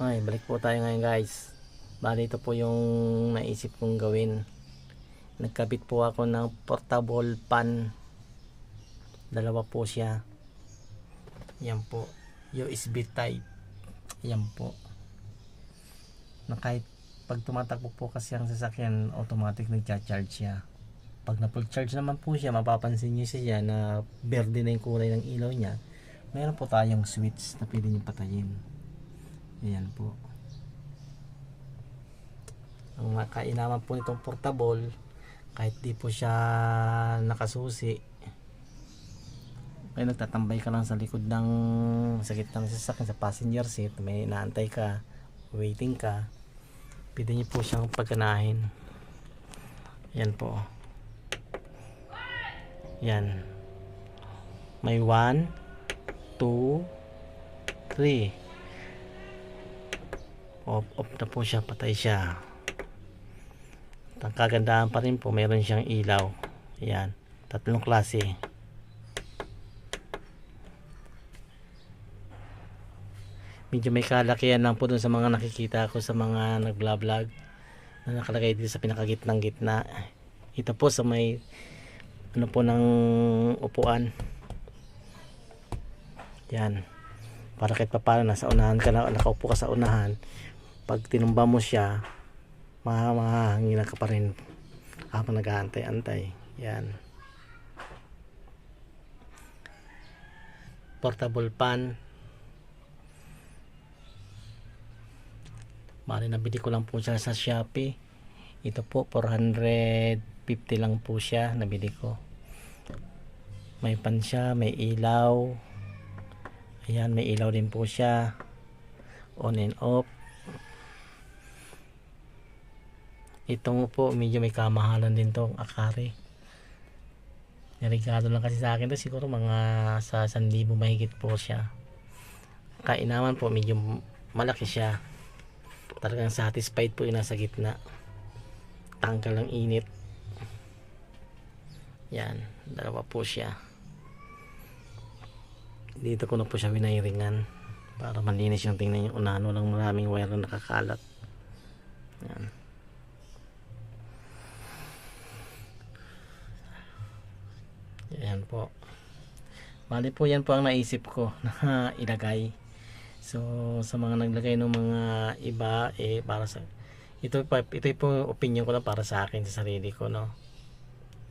Ay, balik po tayo ngayon guys. Bali ito po yung naisip kong gawin. Nagkabit po ako ng portable pan. Dalawa po siya. Yan po. USB type. Yan po. Na kahit pag tumatakbo po kasi ang sasakyan, automatic nagcha-charge siya. Pag na full charge naman po siya, mapapansin nyo siya na berde na yung kulay ng ilaw niya. Meron po tayong switch na pwede nyo patayin. Ayan po. Ang kainaman po nitong portable, kahit di po siya nakasusi, ay nagtatambay ka lang sa likod ng sa gitna ng sasakyan, sa passenger seat, may inaantay ka, waiting ka, pwede nyo po siyang pagkanahin. Yan po. Yan. May 1, 2, 3. Off na po siya, patay siya. Ang kagandahan pa rin po, mayroon siyang ilaw. Ayan, tatlong klase. Medyo may kalakihan lang po dun sa mga nakikita ko sa mga nag-vlog na nakalagay dito sa pinakagitnang gitna. Ito po sa may ano po ng upuan. Yan, para kahit paano nasa unahan ka na, nakaupo ka sa unahan, pag tinumba mo siya, mahangin ka pa rin habang nag-aantay-antay. Yan, portable pan. Bali nabili ko lang po siya sa Shopee. Ito po 450 lang po siya, nabili ko. May pan siya, may ilaw. Ayan, may ilaw din po siya, on and off. Itong po medyo may kamahalan din tong Akari. Narigado lang kasi sa akin to, siguro mga sa 1,000 mahigit po siya. Kainaman po medyo malaki siya, talagang satisfied po yung nasa gitna, tanggal ang init. Yan, dalawa po siya. Dito ko na po siya winairingan para malinis yung tingnan yung unahan, walang maraming wire na nakakalat. Yan. Yan po. Bali po yan po ang naisip ko na ilagay. So sa mga naglagay ng mga iba, para sa ito po opinion ko lang para sa akin, sa sarili ko, no.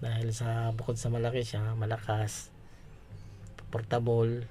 Dahil sa bukod sa malaki siya, malakas, portable,